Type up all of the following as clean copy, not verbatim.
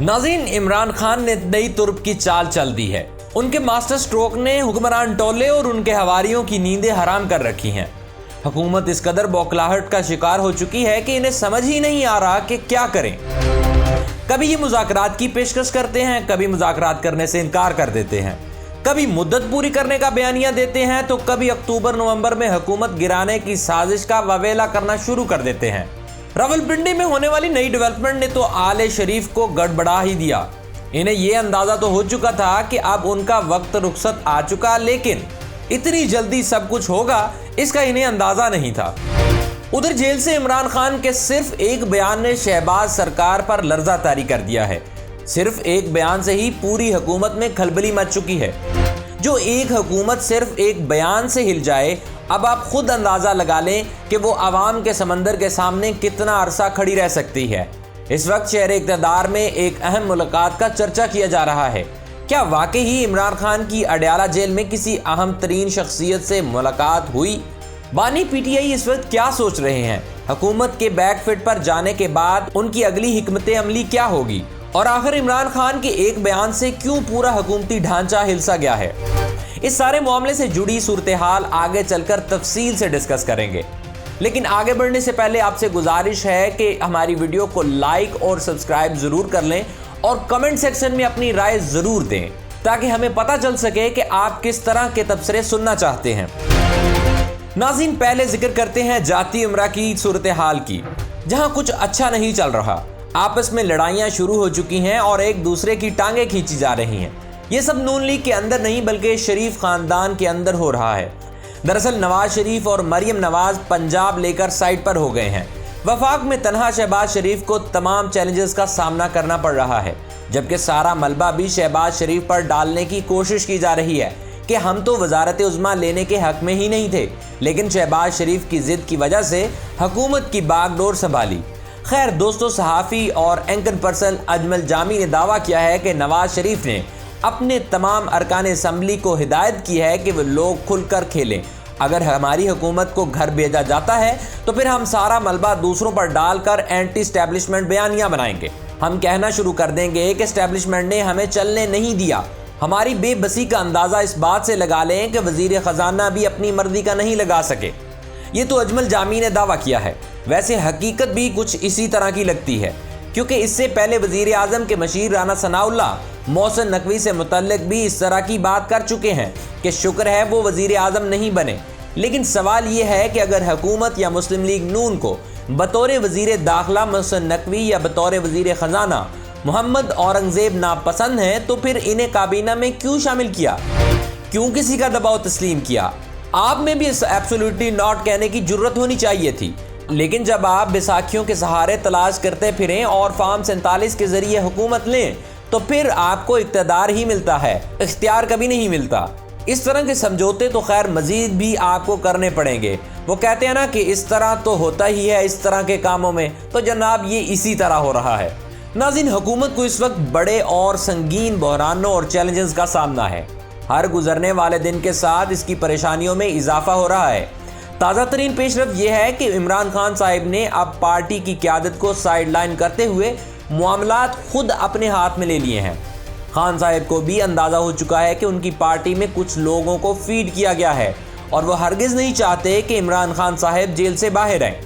नाज़रीन, इमरान खान ने नई तुर्क की चाल चल दी है। उनके मास्टर स्ट्रोक ने हुक्मरान टोले और उनके हवारियों की नींदें हराम कर रखी हैं। हुकूमत इस कदर बौखलाहट का शिकार हो चुकी है कि इन्हें समझ ही नहीं आ रहा कि क्या करें। कभी ये मुज़ाकरात की पेशकश करते हैं, कभी मुज़ाकरात करने से इनकार कर देते हैं, कभी मुद्दत पूरी करने का बयानिया देते हैं, तो कभी अक्टूबर नवंबर में हुकूमत गिराने की साजिश का ववेला करना शुरू कर देते हैं। रावलपिंडी में होने वाली नई डेवलपमेंट ने तो आले शरीफ को गड़बड़ा ही दिया। इन्हें यह अंदाजा तो हो चुका था कि अब उनका वक्त रुखसत आ चुका, लेकिन इतनी जल्दी सब कुछ होगा इसका इन्हें अंदाजा नहीं था। उधर जेल से इमरान खान के सिर्फ एक बयान ने शहबाज सरकार पर लर्जा तारी कर दिया है। सिर्फ एक बयान से ही पूरी हुकूमत में खलबली मच चुकी है। जो एक हुकूमत सिर्फ एक बयान से हिल जाए, अब आप खुद अंदाजा लगा लें कि वो आवाम के समंदर के सामने कितना अरसा खड़ी रह सकती है। इस वक्त शहर इक़्तिदार में एक अहम मुलाकात का चर्चा किया जा रहा है। क्या वाकई ही इमरान खान की अडयाला जेल में किसी अहम तरीन शख्सियत से मुलाकात हुई? बानी पीटीआई इस वक्त क्या सोच रहे हैं? हुकूमत के बैकफिट पर जाने के बाद उनकी अगली हिकमत अमली क्या होगी? और आखिर इमरान खान के एक बयान से क्यों पूरा हुकूमती ढांचा हिलसा गया है? इस सारे मामले से जुड़ी सूरत हाल आगे चलकर तफसील से डिस्कस करेंगे। लेकिन आगे बढ़ने से पहले आपसे गुजारिश है कि हमारी वीडियो को लाइक और सब्सक्राइब जरूर कर लें और कमेंट सेक्शन में अपनी राय जरूर दें, ताकि हमें पता चल सके कि आप किस तरह के तबसरे सुनना चाहते हैं। नाज़रीन, पहले जिक्र करते हैं जाती उमरा की सूरत हाल की, जहां कुछ अच्छा नहीं चल रहा। आपस में लड़ाइयां शुरू हो चुकी हैं और एक दूसरे की टांगें खींची जा रही हैं। ये सब नून लीग के अंदर नहीं बल्कि शरीफ खानदान के अंदर हो रहा है। दरअसल नवाज शरीफ और मरियम नवाज पंजाब लेकर साइड पर हो गए हैं। वफाक में तन्हा शहबाज शरीफ को तमाम चैलेंजेस का सामना करना पड़ रहा है, जबकि सारा मलबा भी शहबाज शरीफ पर डालने की कोशिश की जा रही है कि हम तो वजारत उज़्मा लेने के हक में ही नहीं थे, लेकिन शहबाज शरीफ की जिद की वजह से हुकूमत की बागडोर संभाली। खैर दोस्तों, सहाफ़ी और एंकर पर्सन अजमल जामी ने दावा किया है कि नवाज शरीफ ने अपने तमाम अरकान असम्बली को हिदायत की है कि वो लोग खुलकर खेलें। अगर हमारी हुकूमत को घर भेजा जाता है तो फिर हम सारा मलबा दूसरों पर डालकर एंटी स्टैब्लिशमेंट बयानियां बनाएंगे। हम कहना शुरू कर देंगे कि स्टैब्लिशमेंट ने हमें चलने नहीं दिया। हमारी बेबसी का अंदाज़ा इस बात से लगा लें कि वज़ीर ख़जाना भी अपनी मर्जी का नहीं लगा सके। ये तो अजमल जामी ने दावा किया है। वैसे हकीकत भी कुछ इसी तरह की लगती है, क्योंकि इससे पहले वज़ीर आज़म के मशीर राना सनाउल्लाह मोहसिन नकवी से मुतल्लिक भी इस तरह की बात कर चुके हैं कि शुक्र है वो वज़ीर आज़म नहीं बने। लेकिन सवाल ये है कि अगर हुकूमत या मुस्लिम लीग नून को बतौर वज़ीर दाखिला मोहसिन नकवी या बतौर वज़ीर ख़जाना मोहम्मद औरंगज़ेब नापसंद हैं, तो फिर इन्हें काबीना में क्यों शामिल किया? क्यों किसी का दबाव तस्लीम किया? आप में भी एब्सोल्युटली नॉट कहने की जुर्रत होनी चाहिए थी। लेकिन जब आप बैसाखियों के सहारे तलाश करते फिरें और फार्म 47 के जरिए हुकूमत लें, तो फिर आपको इक़्तिदार ही मिलता है, इख्तियार कभी नहीं मिलता। इस तरह के समझौते तो खैर मजीद भी आपको करने पड़ेंगे। वो कहते हैं ना कि इस तरह तो होता ही है इस तरह के कामों में, तो जनाब ये इसी तरह हो रहा है। नाज़रीन, हुकूमत को इस वक्त बड़े और संगीन बहरानों और चैलेंजेस का सामना है। हर गुजरने वाले दिन के साथ इसकी परेशानियों में इजाफा हो रहा है। ताज़ा तरीन पेशरफ यह है कि इमरान खान साहिब ने अब पार्टी की क़यादत को साइडलाइन करते हुए मामलात खुद अपने हाथ में ले लिए हैं। खान साहिब को भी अंदाज़ा हो चुका है कि उनकी पार्टी में कुछ लोगों को फीड किया गया है और वो हरगिज़ नहीं चाहते कि इमरान खान साहिब जेल से बाहर आएँ।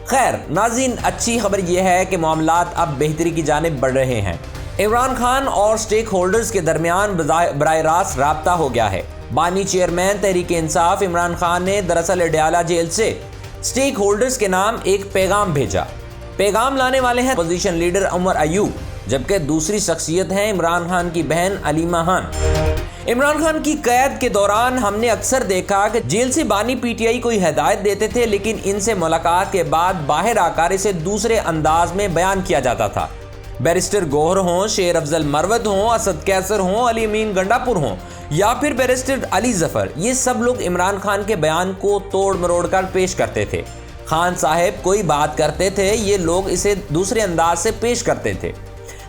खैर नाज़रीन, अच्छी खबर यह है कि मामलात अब बेहतरी की जानिब बढ़ रहे हैं। इमरान खान और स्टेक होल्डर्स के दरमियान बराह रास्त राब्ता हो गया है। बानी चेयरमैन तहरीक इंसाफ इमरान खान ने दरअसल अडयाला जेल से स्टेक होल्डर्स के नाम एक पैगाम भेजा। पैगाम लाने वाले हैं अपोजिशन लीडर उमर अयूब, जबकि दूसरी शख्सियत हैं इमरान खान की बहन अलीमा खान। इमरान खान की कैद के दौरान हमने अक्सर देखा कि जेल से बानी पीटीआई को हिदायत देते थे, लेकिन इनसे मुलाकात के बाद बाहर आकर इसे दूसरे अंदाज में बयान किया जाता था। बैरिस्टर गौहर हों, शेर अफजल मरवत हों, असद कैसर हों, अली अमीन गंडापुर हों या फिर बैरिस्टर अली जफर, ये सब लोग इमरान खान के बयान को तोड़ मरोड़ कर पेश करते थे। खान साहब कोई बात करते थे, ये लोग इसे दूसरे अंदाज से पेश करते थे।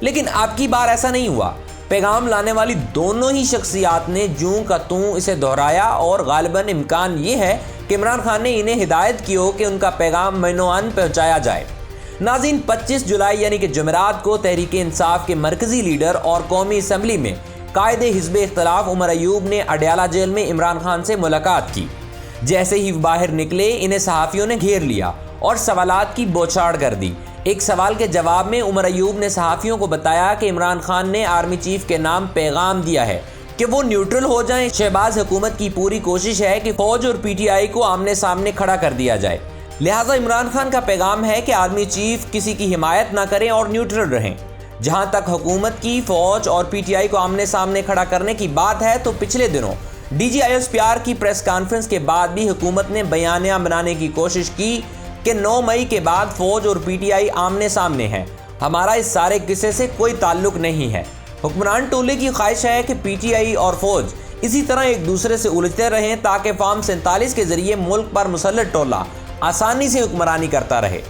लेकिन अब की बार ऐसा नहीं हुआ। पैगाम लाने वाली दोनों ही शख्सियात ने जूं का तूं इसे दोहराया और गालिबन इम्कान ये है कि इमरान खान ने इन्हें हिदायत की हो कि उनका पैगाम महीनों पहुँचाया जाए। नाज़रीन, 25 जुलाई यानी कि जुमेरात को तहरीक इंसाफ के मरकजी लीडर और कौमी असम्बली में कायदे हिज़्ब इख्तिलाफ उमर अयूब ने अडयाला जेल में इमरान खान से मुलाकात की। जैसे ही बाहर निकले, इन्हें सहाफ़ियों ने घेर लिया और सवालात की बौछार कर दी। एक सवाल के जवाब में उमर अयूब ने सहाफ़ियों को बताया कि इमरान खान ने आर्मी चीफ के नाम पैगाम दिया है कि वो न्यूट्रल हो जाएं। शहबाज हुकूमत की पूरी कोशिश है कि फौज और पीटीआई को आमने सामने खड़ा कर दिया जाए, लिहाजा इमरान खान का पैगाम है कि आर्मी चीफ किसी की हिमायत ना करें और न्यूट्रल रहें। जहां तक हुकूमत की फौज और पीटीआई को आमने सामने खड़ा करने की बात है, तो पिछले दिनों DGISPR की प्रेस कॉन्फ्रेंस के बाद भी हुकूमत ने बयानिया बनाने की कोशिश की कि 9 मई के बाद फौज और पीटीआई आमने सामने हैं, हमारा इस सारे किस्से से कोई ताल्लुक नहीं है। हुक्मरान टोले की ख्वाहिश है कि पीटीआई और फौज इसी तरह एक दूसरे से उलझते रहें ताकि फॉर्म 47 के जरिए मुल्क पर मुसल्लत टोला आसानी से हुक्मरानी करता रहे।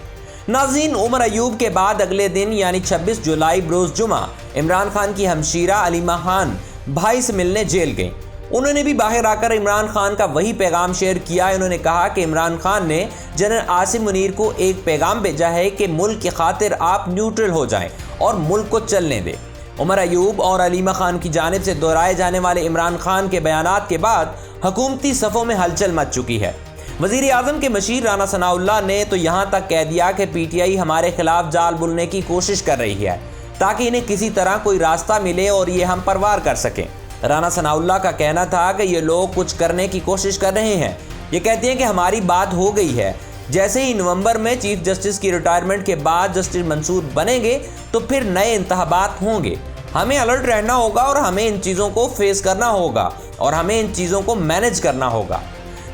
नाज़रीन, उमर अयूब के बाद अगले दिन यानी 26 जुलाई बरोज़ जुमा इमरान खान की हमशीरा अलीमा खान भाई से मिलने जेल गईं। उन्होंने भी बाहर आकर इमरान खान का वही पैगाम शेयर किया। उन्होंने कहा कि इमरान खान ने जनरल आसिम मुनीर को एक पैगाम भेजा है कि मुल्क की खातिर आप न्यूट्रल हो जाएं और मुल्क को चलने दें। उमर अयूब और अलीमा खान की जानिब से दोहराए जाने वाले इमरान खान के बयानात के बाद हुकूमती सफ़ों में हलचल मच चुकी है। वज़ीर आज़म के मशीर राना सनाउल्लाह ने तो यहाँ तक कह दिया कि पीटीआई हमारे खिलाफ जाल बुनने की कोशिश कर रही है ताकि इन्हें किसी तरह कोई रास्ता मिले और ये हम पर वार कर सकें। राना सनाउल्लाह का कहना था कि ये लोग कुछ करने की कोशिश कर रहे हैं। ये कहते हैं कि हमारी बात हो गई है, जैसे ही नवंबर में चीफ जस्टिस की रिटायरमेंट के बाद जस्टिस मंसूर बनेंगे तो फिर नए इंतखाबात होंगे। हमें अलर्ट रहना होगा और हमें इन चीज़ों को फेस करना होगा और हमें इन चीज़ों को मैनेज करना होगा।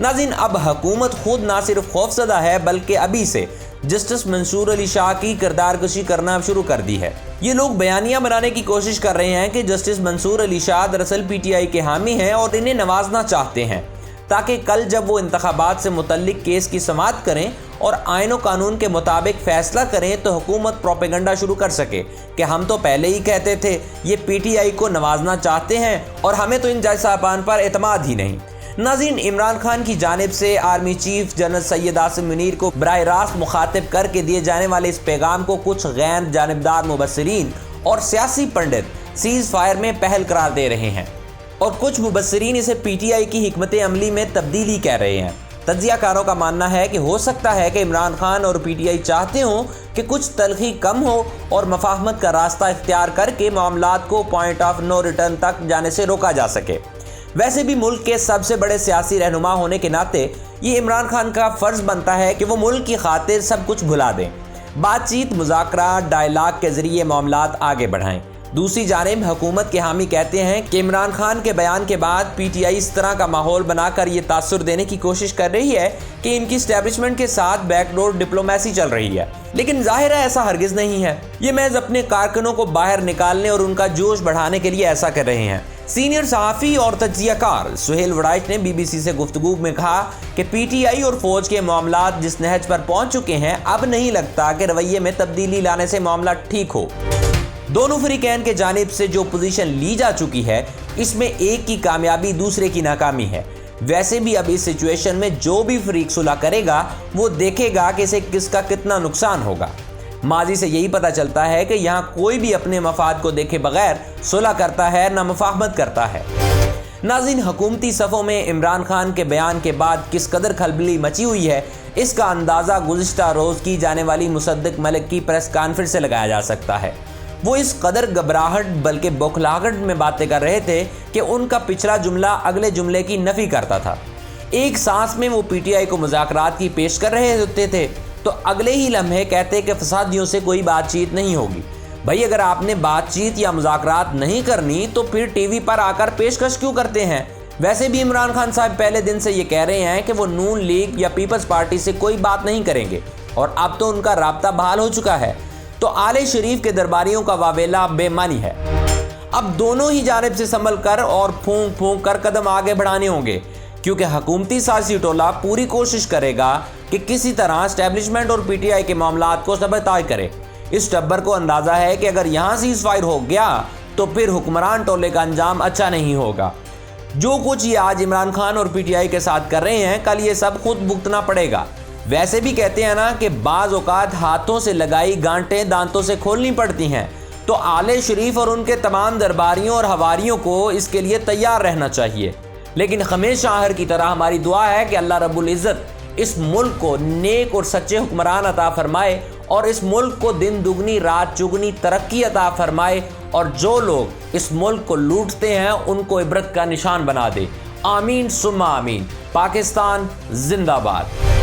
नाज़रीन, अब हुकूमत खुद ना सिर्फ खौफज़दा है बल्कि अभी से जस्टिस मंसूर अली शाह की किरदारकशी करना शुरू कर दी है। ये लोग बयानियां बनाने की कोशिश कर रहे हैं कि जस्टिस मंसूर अली शाह दरअसल पीटीआई के हामी हैं और इन्हें नवाजना चाहते हैं ताकि कल जब वो इंतखाबात से मुतल्लिक केस की समाअत करें और आईन और कानून के मुताबिक फैसला करें तो हुकूमत प्रोपेगेंडा शुरू कर सके कि हम तो पहले ही कहते थे ये पीटीआई को नवाजना चाहते हैं और हमें तो इन जज साहबान पर एतमाद ही नहीं। नाज़रीन, इमरान खान की जानिब से army chief general Syed Asim Munir को बराह रास्त मुखातिब करके दिए जाने वाले इस पैगाम को कुछ गैर जानिबदार मुबस्सिरीन और सियासी पंडित सीज़ फायर में पहल करार दे रहे हैं और कुछ मुबस्सिरीन इसे पीटीआई की हिकमत अमली में तब्दीली कह रहे हैं। तज्ज़ियाकारों का मानना है कि हो सकता है कि इमरान खान और पीटीआई चाहते हों कि कुछ तलखी कम हो और मफाहमत का रास्ता इख्तियार करके मामलात को पॉइंट ऑफ नो रिटर्न तक जाने से रोका जा सके। वैसे भी मुल्क के सबसे बड़े सियासी रहनुमा होने के नाते ये इमरान खान का फ़र्ज़ बनता है कि वो मुल्क की खातिर सब कुछ भुला दें, बातचीत, मुज़ाकरा, डायलॉग के ज़रिए मामलात आगे बढ़ाएं। दूसरी जानिब हुकूमत के हामी कहते हैं कि इमरान खान के बयान के बाद पीटीआई इस तरह का माहौल बनाकर ये तासुर देने की कोशिश कर रही है कि इनकी एस्टैब्लिशमेंट के साथ बैकडोर डिप्लोमेसी चल रही है, लेकिन जाहिर है ऐसा हरगिज़ नहीं है। ये महज अपने कारकुनों को बाहर निकालने और उनका जोश बढ़ाने के लिए ऐसा कर रहे हैं। सीनियर सहाफ़ी और तज्ज़ियाकार सुहेल वड़ाइच ने BBC से गुफ्तगू में कहा कि पीटीआई और फौज के मामलात जिस नहज पर पहुंच चुके हैं, अब नहीं लगता कि रवैये में तब्दीली लाने से मामला ठीक हो। दोनों फरीकैन के जानिब से जो पोजीशन ली जा चुकी है, इसमें एक की कामयाबी दूसरे की नाकामी है। वैसे भी अब इस सिचुएशन में जो भी फरीक सुलह करेगा वो देखेगा कि इसे किसका कितना नुकसान होगा। माजी से यही पता चलता है कि यहाँ कोई भी अपने मफाद को देखे बगैर सुलह करता है न मुफाहमत करता है। नाज़रीन, हुकूमती सफ़ों में इमरान खान के बयान के बाद किस कदर खलबली मची हुई है, इसका अंदाज़ा गुज़िश्ता रोज़ की जाने वाली मुसद्दिक मलिक की प्रेस कॉन्फ्रेंस से लगाया जा सकता है। वो इस कदर घबराहट बल्कि बौखलाहट में बातें कर रहे थे कि उनका पिछला जुमला अगले जुमले की नफ़ी करता था। एक सांस में वो पीटीआई को मुज़ाकरात की पेश कर रहे होते थे तो अगले ही लम्हे कहते कि फसादियों से कोई बातचीत नहीं होगी। भाई, अगर आपने बातचीत या मुज़ाकरात नहीं करनी तो फिर टीवी पर आकर पेशकश क्यों करते हैं? वैसे भी इमरान खान साहब पहले दिन से ये कह रहे हैं कि वो नून लीग या पीपल्स पार्टी से कोई बात नहीं करेंगे और अब तो उनका राब्ता बहाल हो चुका है। तो आले शरीफ के दरबारियों का वावेला बेमानी है। अब दोनों ही जानिब से संभल कर और फूंक फूंक कर कदम आगे बढ़ाने होंगे, क्योंकि हुकूमती सियासी टोला पूरी कोशिश करेगा कि किसी तरह एस्टैब्लिशमेंट और पीटीआई के मामलात को सबताय करे। इस टब्बर को अंदाज़ा है कि अगर यहाँ सीज़ फायर हो गया तो फिर हुक्मरान टोले का अंजाम अच्छा नहीं होगा। जो कुछ ये आज इमरान खान और पीटीआई के साथ कर रहे हैं, कल ये सब खुद भुगतना पड़ेगा। ویسے بھی کہتے ہیں نا کہ بعض اوقات ہاتھوں سے لگائی گانٹیں دانتوں سے کھولنی پڑتی ہیں، تو آل شریف اور ان کے تمام درباریوں اور حواریوں کو اس کے لیے تیار رہنا چاہیے۔ لیکن ہمیشہ آخر کی طرح ہماری دعا ہے کہ اللہ رب العزت اس ملک کو نیک اور سچے حکمران عطا فرمائے، اور اس ملک کو دن دگنی رات چگنی ترقی عطا فرمائے، اور جو لوگ اس ملک کو لوٹتے ہیں ان کو عبرت کا نشان بنا دے۔ آمین ثم آمین۔ پاکستان زندہ باد۔